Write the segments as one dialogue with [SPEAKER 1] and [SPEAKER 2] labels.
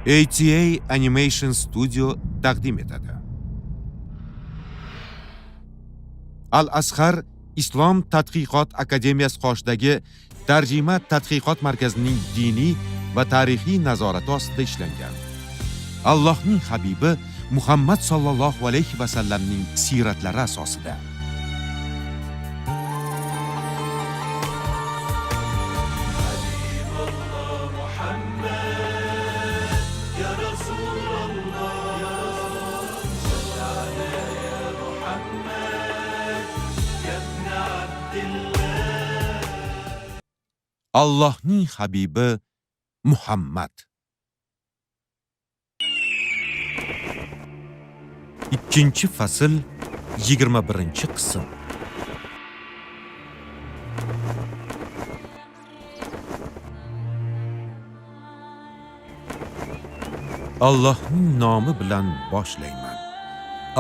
[SPEAKER 1] ATA Animation Studio taqdim etadi. Al-Azhar Islom tadqiqot akademiyasi qoshidagi tarjima tadqiqot markazining diniy va tarixiy nazorati ostida ishlangan. Allohning habibi Muhammad sallallohu alayhi va sallamning siratlari asosida. Allohning habibi Muhammad. Ikkinchi fasl, 21-qism. Allohning nomi bilan boshlayman.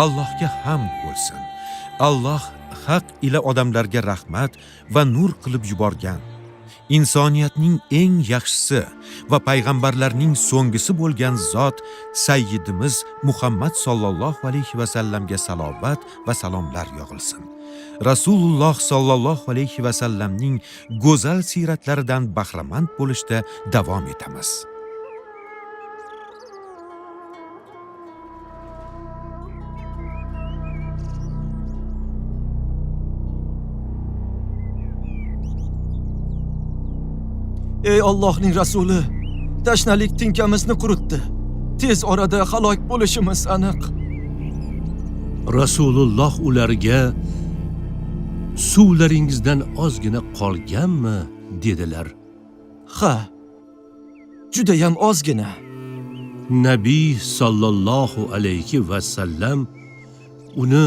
[SPEAKER 1] Allohga hamd bo'lsin. Alloh haq ila odamlarga rahmat va nur qilib yuborgan. Insoniyatning eng yaxshisi va payg'ambarlarning so'nggisi bo'lgan zot Sayyidimiz Muhammad sallallohu alayhi va sallamga salovat va salomlar yog'ilsin. Rasululloh sallallohu alayhi va sallamning go'zal siratlaridan bahramand bo'lishda davom etamiz.
[SPEAKER 2] Ey Allohning rasuli, tashnalik tinkamizni quritdi. Tez orada halok bo'lishimiz aniq.
[SPEAKER 3] Rasululloh ularga suvlaringizdan ozgina qolganmi dedilar.
[SPEAKER 2] Ha, juda ham ozgina.
[SPEAKER 3] Nabiy sallallohu alayhi va sallam uni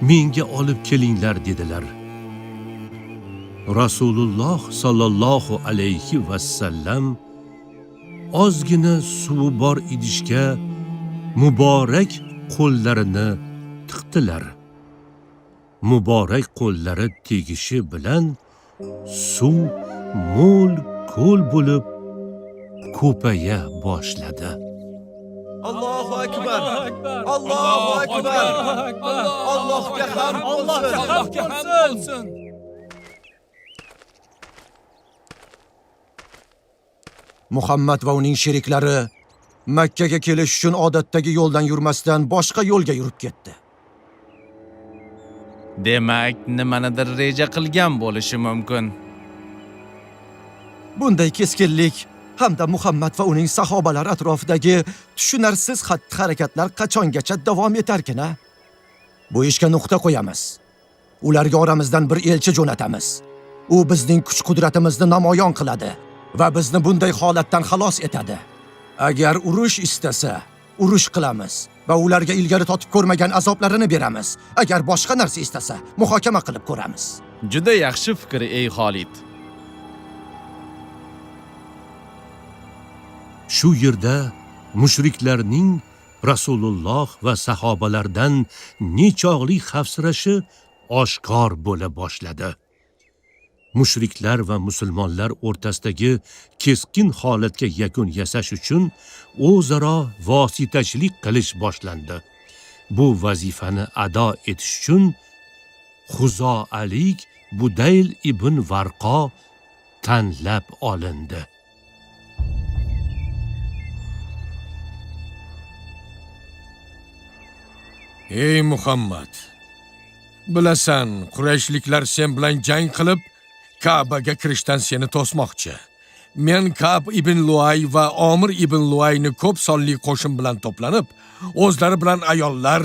[SPEAKER 3] menga olib kelinglar dedilar. Rasululloh sallallohu alayhi va sallam ozgina suvi bor idishga muborak qo'llarini tiqdilar. Muborak qo'llari tegishi bilan suv mo'l ko'l bo'lib ko'paya boshladi.
[SPEAKER 2] Allohu akbar. Allohu akbar. Allohga hamd bo'lsin. Muhammad va uning sheriklari Makkaga kelish uchun odatdagi yo'ldan yurmasdan boshqa yo'lga yurib ketdi.
[SPEAKER 4] Demak, nimanidir reja qilgan bo'lishi mumkin.
[SPEAKER 2] Bunday keskinlik hamda Muhammad va uning sahobalari atrofidagi tushunarsiz xatti-harakatlar qachongacha davom etarkin-a? Bu ishga nuqta qo'yamiz. Ularga oramizdan bir elchi jo'natamiz. U bizning kuch-qudratimizni namoyon qiladi va bizni bunday holatdan xalos etadi. Agar urush istasa, urush qilamiz va ularga ilgari totib ko'rmagan azoblarini beramiz. Agar boshqa narsa istasa, muhokama qilib ko'ramiz.
[SPEAKER 4] Juda yaxshi fikr, ey Xolid.
[SPEAKER 3] Shu yerda mushriklarning Rasululloh va sahobalardan nechog'li xavfsirashi oshkor bo'la boshladi. Mushriklar va musulmonlar o'rtasidagi keskin holatga yakun yasash uchun o'zaro vositachilik qilish boshlandi. Bu vazifani ado etish uchun Xuzoalik Budayl ibn Varqo tanlab olindi.
[SPEAKER 5] Ey Muhammad, bilasan, Qurayshliklar sen bilan jang qilib Ka'baga kirishdan seni to'smoqchi. Men Ka'b ibn Luay va Omir ibn Luayni ko'p sonli qo'shin bilan to'planib, o'zlari bilan ayollar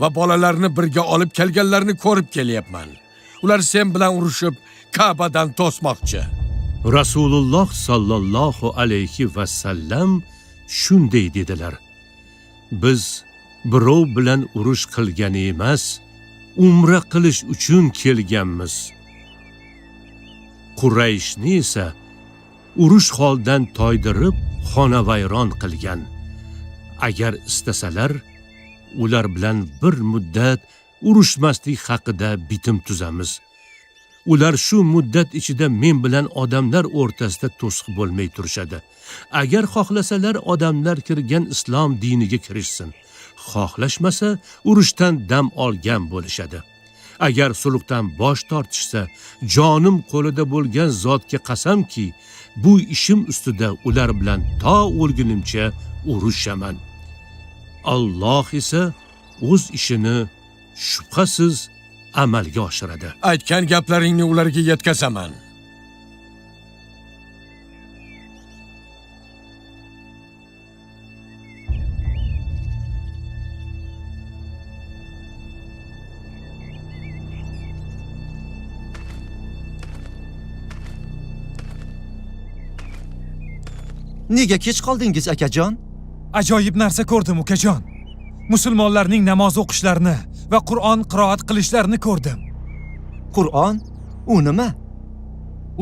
[SPEAKER 5] va bolalarni birga olib kelganlarni ko'rib kelyapman. Ular sen bilan urushib Ka'badan to'smoqchi.
[SPEAKER 3] Rasululloh sallallohu alayhi va sallam shunday dedilar. Biz birov bilan urush qilgan emas, umra qilish uchun kelganmiz. Qurayshni esa urush holdan toydirib xonavayron qilgan. Agar istasalar, ular bilan bir muddat urushmaslik haqida bitim tuzamiz. Ular shu muddat ichida men bilan odamlar o'rtasida to'siq bo'lmay turishadi. Agar xohlasalar odamlar kirgan islom diniga kirishsin. Xohlashmasa urushdan dam olgan bo'lishadi. Agar sulhdan bosh tortishsa, jonim qo'lida bo'lgan zotga qasamki, bu ishim ustida ular bilan to o'lgunimcha urushaman. Alloh esa o'z ishini shubhasiz amalga oshiradi.
[SPEAKER 5] Aytgan gaplaringni ularga yetkazaman.
[SPEAKER 2] Nega kech qoldingiz, akajon?
[SPEAKER 6] Ajoyib narsa ko'rdim, ukajon. Musulmonlarning namoz o'qishlarini va Qur'on qiroat qilishlarini ko'rdim.
[SPEAKER 2] Qur'on? U nima?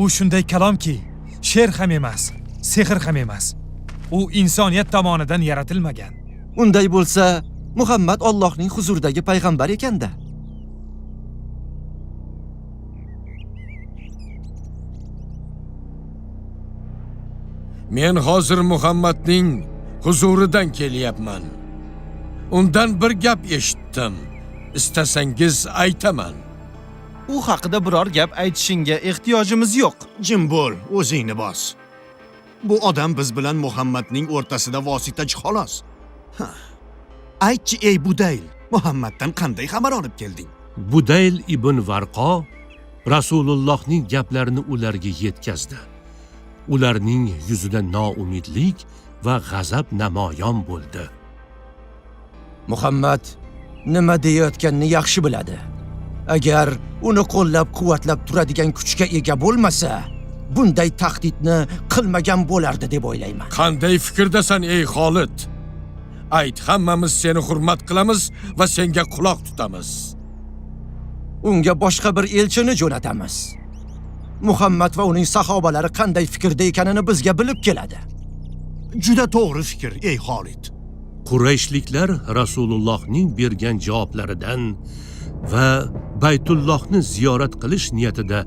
[SPEAKER 6] U shunday kalomki, she'r ham emas, sehr ham emas. U insoniyat tomonidan yaratilmagan.
[SPEAKER 2] Unday bo'lsa, Muhammad Allohning huzuridagi payg'ambar ekanda.
[SPEAKER 5] Men hozir Muhammadning huzuridan kelyapman. Undan bir gap eshitdim. Istasangiz aytaman.
[SPEAKER 4] U haqida biror gap aytishingga ehtiyojimiz yo'q.
[SPEAKER 7] Jim bo'l, o'zingni bos. Bu odam biz bilan Muhammadning o'rtasida vositachi xolos. Aytchi, ey Budayl, Muhammaddan qanday xabar olib kelding?
[SPEAKER 3] Budayl ibn Varqo Rasulullohning gaplarini ularga yetkazdi. Ularning yuzida noumidlik va g'azab namoyon bo'ldi.
[SPEAKER 2] Muhammad nima deyotganini yaxshi biladi. Agar uni qo'llab-quvvatlab turadigan kuchga ega bo'lmasa, bunday tahdidni qilmagan bo'lardi deb o'ylayman.
[SPEAKER 5] Qanday fikrdasan ey Xolid? Ayt, hammamiz seni hurmat qilamiz va senga quloq tutamiz.
[SPEAKER 2] Unga boshqa bir elchini jo'natamiz. Muhammad va uning sahobalari qanday fikrda ekanini bizga bilib keladi.
[SPEAKER 7] Juda to'g'ri fikr, ey Xolid.
[SPEAKER 3] Qurayshliklar Rasulullohning bergan javoblaridan va Baytullohni ziyorat qilish niyatida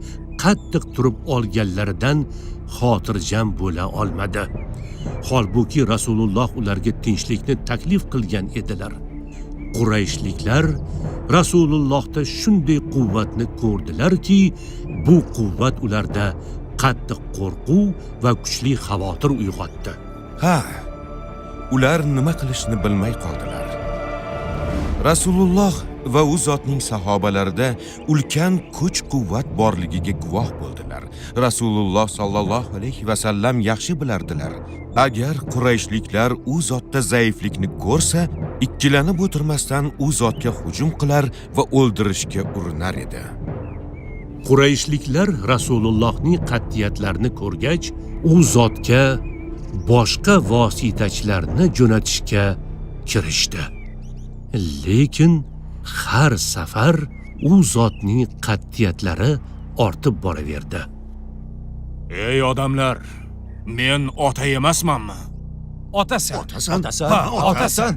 [SPEAKER 3] qattiq turib olganlaridan xotirjam bo'la olmadi. Holbuki Rasululloh ularga tinchlikni taklif qilgan edilar. Qurayshliklar Rasulullohda shunday quvvatni ko'rdilarki, bu quvvat ularda qattiq qo'rquv va kuchli xavotir uyg'otdi.
[SPEAKER 1] Ha, ular nima qilishni bilmay qoldilar. Rasululloh va u zotning sahobalarida ulkan kuch-quvvat borligiga guvoh bo'ldilar. Rasululloh sallallohu alayhi va sallam yaxshi bilardilar. Agar Qurayshliklar u zotda zaiflikni ko'rsa, ikkilanib o'tirmasdan u zotga hujum qilar va o'ldirishga urinar edi.
[SPEAKER 3] Qurayshliklar Rasulullohning qat'iyatlarini ko'rgach, u zotga boshqa vositachilarni jo'natishga kirishdi. Lekin har safar u zotning qat'iyatlari ortib boraverdi.
[SPEAKER 8] Ey odamlar, men ota emasmanmi?
[SPEAKER 6] Otasan.
[SPEAKER 7] Otasan?
[SPEAKER 6] Ha, otasan.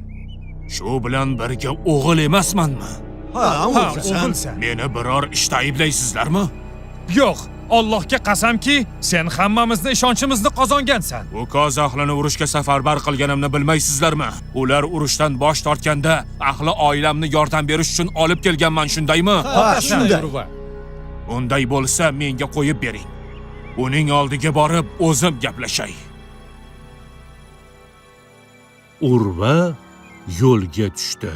[SPEAKER 8] Shu bilan birga o'g'il emasmanmi?
[SPEAKER 6] Ha,
[SPEAKER 7] o'g'ilsan.
[SPEAKER 6] o'g'ilsan.
[SPEAKER 8] Meni biror ishda ayblaysizlarmi?
[SPEAKER 6] Yo'q, Allohga qasamki, sen hammamizni ishonchimizni qozongansan.
[SPEAKER 8] Bu koz ahlini urushga safarbar qilganimni bilmaysizlarmi? Ular urushdan bosh tortganda ahli oilamni yordam berish uchun olib kelganman, shundaymi?
[SPEAKER 2] Ha, shunday.
[SPEAKER 8] Unday bo'lsa menga qo'yib bering. Uning oldiga borib o'zim gaplashay.
[SPEAKER 3] Urva yo'lga tushdi.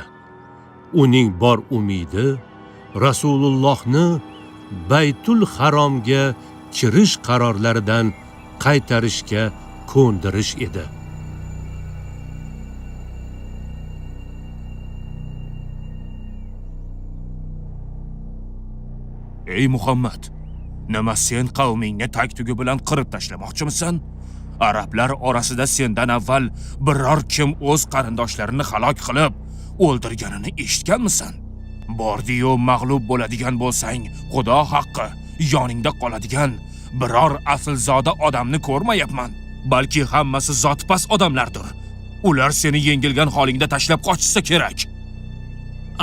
[SPEAKER 3] Uning bor umidi Rasulullohni Baytul Haromga kirish qarorlaridan qaytarishga ko'ndirish edi.
[SPEAKER 8] Ey Muhammad, nima sen qavmingni tag-tugi bilan qirib tashlamoqchimisan? Arablar orasida sendan avval biror kim o'z qarindoshlarini halok qilib o'ldirganini eshitganmisan? Bordi-yu mag'lub bo'ladigan bo'lsang, Xudo haqqi, yoningda qoladigan biror aslzoda odamni ko'rmayapman. Balki hammasi zotpas odamlardir. Ular seni yengilgan holingda tashlab qochsa kerak.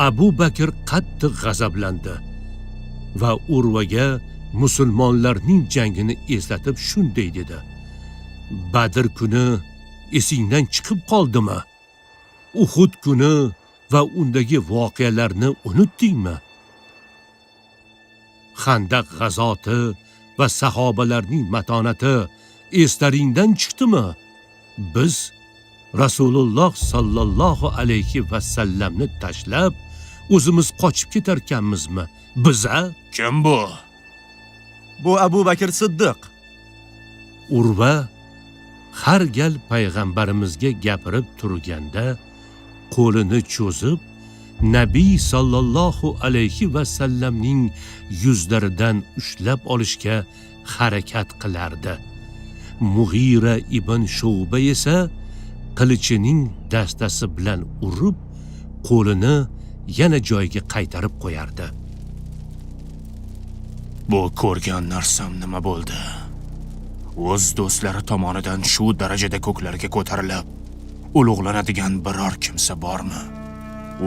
[SPEAKER 3] Abu Bakr qattiq g'azablandi va Urvaga musulmonlarning jangini eslatib shunday dedi: Badr kuni esingdan chiqib qoldimi? Uhud kuni va undagi voqealarni unutdingmi? Xandaq g'azoti va sahobalarning matonati eslaringdan chiqdimi? Biz Rasululloh sallallohu alayhi va sallamni tashlab o'zimiz qochib ketarkanmizmi? Biza?
[SPEAKER 8] Kim bu?
[SPEAKER 2] Bu Abu Bakr Siddiq.
[SPEAKER 3] Urva har gal payg'ambarimizga gapirib turganda qo'lini cho'zib Nabiy sallallohu alayhi va sallamning yuzlaridan ushlab olishga harakat qilardi. Mughira ibn Shu'ba esa qilichining dastasi bilan urib, qo'lini yana joyiga qaytarib qo'yardi.
[SPEAKER 8] Bu ko'rgan narsam nima bo'ldi? O'z do'stlari tomonidan shu darajada ko'klarga ko'tarilib, ulug'lanadigan biror kimsa bormi?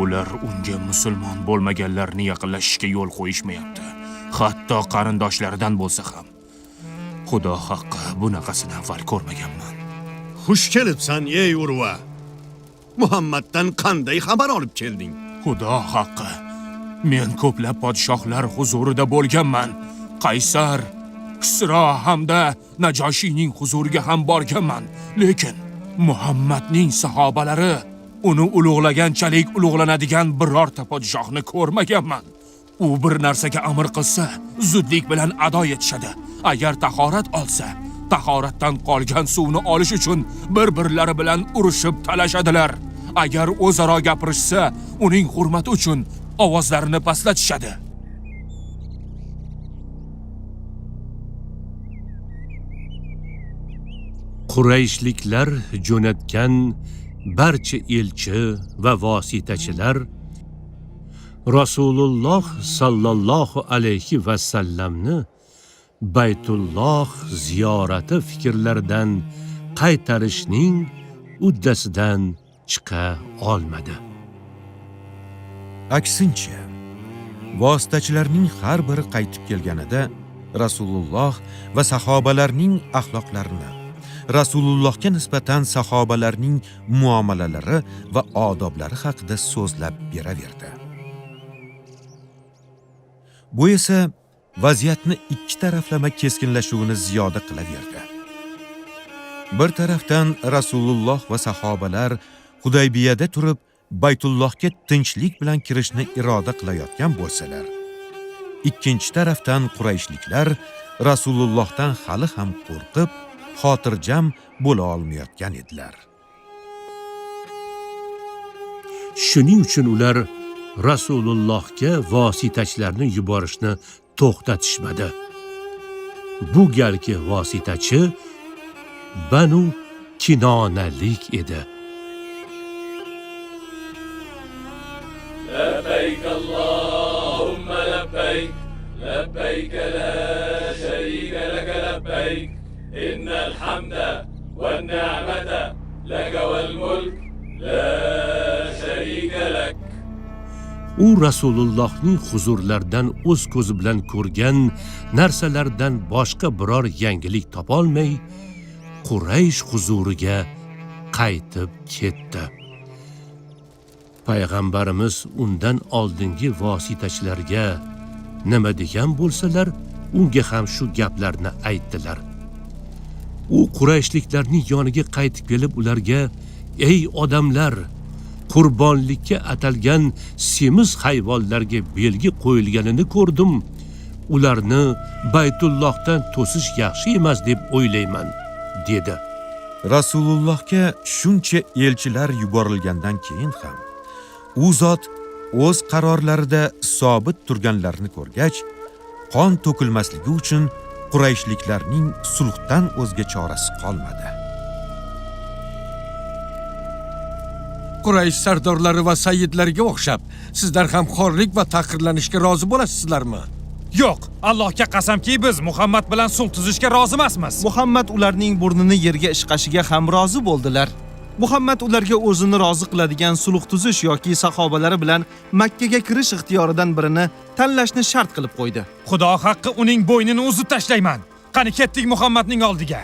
[SPEAKER 8] Ular unga musulmon bo'lmaganlarni yaqinlashishga yo'l qo'yishmayapti. Hatto qarindoshlaridan bo'lsa ham. Xudo haqqi, bunaqasini avval ko'rmaganman.
[SPEAKER 7] Xush kelibsan, ey Urva. Muhammaddan qanday xabar olib kelding?
[SPEAKER 8] Xudo haqqi, men ko'plab podshohlar huzurida bo'lganman. Qaysar, Kisro hamda Najoshiyning huzuriga ham borganman. Lekin Muhammadning sahobalari uni ulug'laganchalik ulug'lanadigan birorta podshohni ko'rmaganman. U bir narsaga amr qilsa, zudlik bilan ado etishadi. Agar tahorat olsa, tahoratdan qolgan suvni olish uchun bir-birlari bilan urushib talashadilar. Agar o'zaro gapirishsa, uning hurmati uchun ovozlarini pastlatishadi.
[SPEAKER 3] Qurayshliklar jo'natgan barcha elchi va vositachilar Rasululloh sallallohu alayhi va sallamni Baytulloh ziyorati fikrlaridan qaytarishning uddasidan chiqa olmadi.
[SPEAKER 1] Aksincha, vositachilarning har biri qaytib kelganida Rasululloh va sahobalarning axloqlarini, Rasulullohga nisbatan sahobalarning muomalalari va odoblari haqida so'zlab beraverdi. Bu esa vaziyatni ikki taraflama keskinlashuvini ziyoda qilaverdi. Bir tarafdan Rasululloh va sahobalar Hudaybiyada turib Baytullohga tinchlik bilan kirishni iroda qilayotgan bo'lsalar, ikkinchi tarafdan Qurayshliklar Rasulullohdan hali ham qo'rqib, xotirjam bo'la olmayotgan edilar.
[SPEAKER 3] Shuning uchun ular Rasulullohga vositachilarni yuborishni to'xtatishmadi. Bu galgi vositachi Banu Kinonalik edi.
[SPEAKER 9] لبيك اللهم لبيك لبيك لا شريك لك لبيك إن الحمد والنعمة لك والملك لا شريك لك.
[SPEAKER 3] U Rasulullohning huzurlaridan o'z ko'zi bilan ko'rgan narsalardan boshqa biror yangilik topolmay, Quraysh huzuriga qaytib ketdi. Payg'ambarimiz undan oldingi vositachilarga nima degan bo'lsalar, unga ham shu gaplarni aytdilar. U Qurayshliklarning yoniga qaytib kelib ularga: "Ey odamlar, qurbonlikka atalgan semiz hayvonlarga belgi qo'yilganini ko'rdim. Ularni Baytullohdan to'sish yaxshi emas deb o'ylayman", dedi.
[SPEAKER 1] Rasulullohga shuncha elchilar yuborilgandan keyin ham u zot o'z qarorlarida sobit turganlarini ko'rgach, qon to'kilmasligi uchun Qurayshliklarning sulhdan o'zga chorasi qolmadi.
[SPEAKER 5] Quraysh sardorlari va sayyidlariga o'xshab, sizlar ham xorlik va tahqirlanishga rozi bo'lasizlarmi?
[SPEAKER 6] Yo'q, Allohga qasamki, biz Muhammad bilan sulh tuzishga rozi emasmiz.
[SPEAKER 4] Muhammad ularning burnini yerga ishqashiga ham rozi bo'ldilar.
[SPEAKER 10] Muhammad ularga o'zini rozi qiladigan sulh tuzish yoki sahobalari bilan Makka ga kirish ixtiyoridan birini tanlashni shart qilib qo'ydi.
[SPEAKER 6] Xudo haqqi uning bo'ynini uzib tashlayman. Qani ketdik Muhammadning oldiga.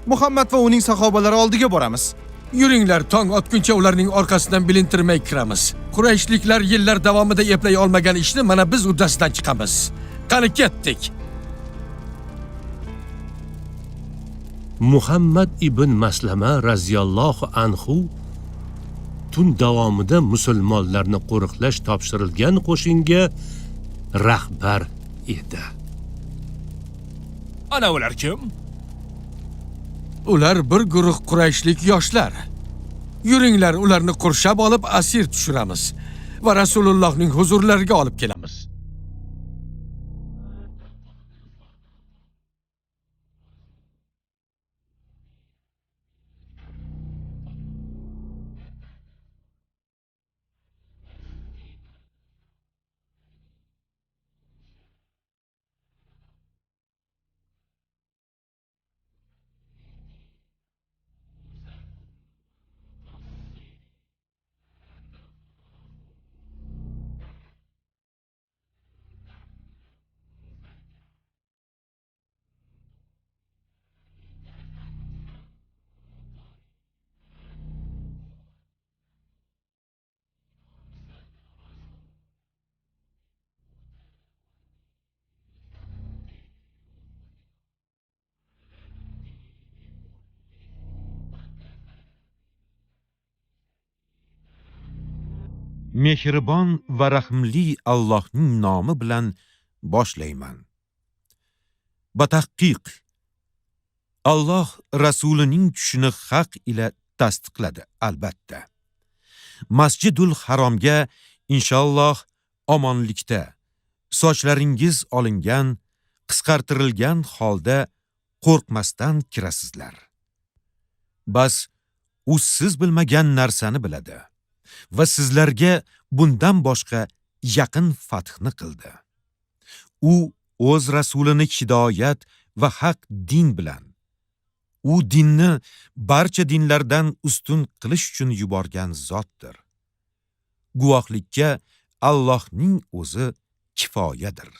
[SPEAKER 10] Muhammad va uning sahobalari oldiga boramiz.
[SPEAKER 5] Yuringlar, tong otguncha ularning orqasidan bilintirmay kiramiz. Qurayshliklar yillar davomida eplay olmagan ishni mana biz uddasidan chiqamiz. Qani ketdik.
[SPEAKER 3] Muhammad ibn Maslama raziyallohu anhu tun davomida musulmonlarni qo'riqlash topshirilgan qo'shinga rahbar edi.
[SPEAKER 8] Ana ular kim?
[SPEAKER 5] Ular bir guruh Qurayshlik yoshlar. Yuringlar, ularni qurshab olib asir tushiramiz va Rasulullohning huzurlariga olib kelamiz.
[SPEAKER 1] Mehribon va rahimli Allohning nomi bilan boshlayman. Batahqiq Alloh rasulining tushini haq ila tasdiqladi, albatta. Masjidul Haromga inshaalloh omonlikda, sochlaringiz olingan, qisqartirilgan holda qo'rqmasdan kirasizlar. Bas u siz bilmagan narsani biladi va sizlarga bundan boshqa yaqin fathni qildi. U o'z rasulini hidoyat va haq din bilan, u dinni barcha dinlardan ustun qilish uchun yuborgan zotdir. Guvohlikka Allohning o'zi kifoyadir.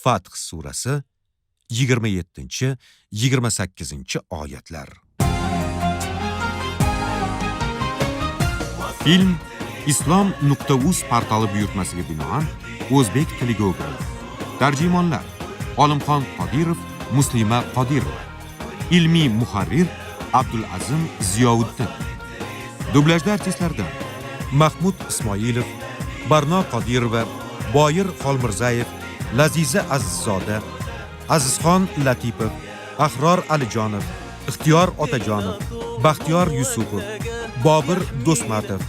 [SPEAKER 1] Fath surasi 27-28 oyatlar. Film islom.uz portali buyurtmasiga binoan o'zbek tiliga o'girildi. Tarjimonlar Olimxon Qodirov, Muslima Qodirova. Ilmiy muharrir Abdulazim Ziyovuddin. Dublajda artistlardan Mahmud Ismoilov, Barno Qodirova, Boyir Xolmirzayev, Laziza Azizzoda, Azizxon Latipov, Ahror Alijonov, Ixtiyor Otajonov, Baxtiyor Yusupov, Bobir Do'smatov,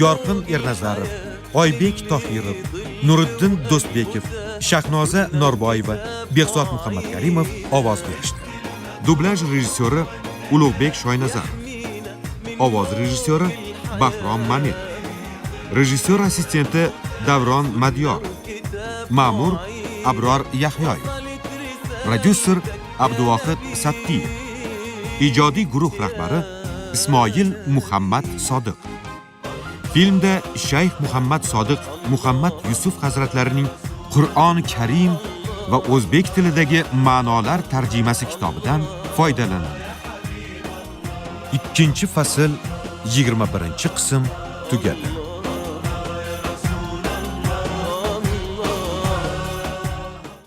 [SPEAKER 1] Yorqin Ernazarov, Oybek Tohirov, Nuriddin Do'stbekov, Shahnoza Norboyeva, Behzod Muhammadkarimov ovoz berishdi. Dublaj rejissyori Ulug'bek Shoynazarov. Ovoz rejissyori Bahrom Mamed. Rejissyor assistenti Davron Madiyor. Ma'mur Abror Yahyoyev. Prodyuser Abduvohid Sattiyev. Ijodiy guruh rahbari Ismoil Muhammad Sodiq. Filmda Shayx Muhammad Sodiq Muhammad Yusuf hazratlarining Qur'oni Karim va o'zbek tilidagi ma'nolar tarjimasi kitobidan foydalanildi. Ikkinchi fasl 21-qism tugadi.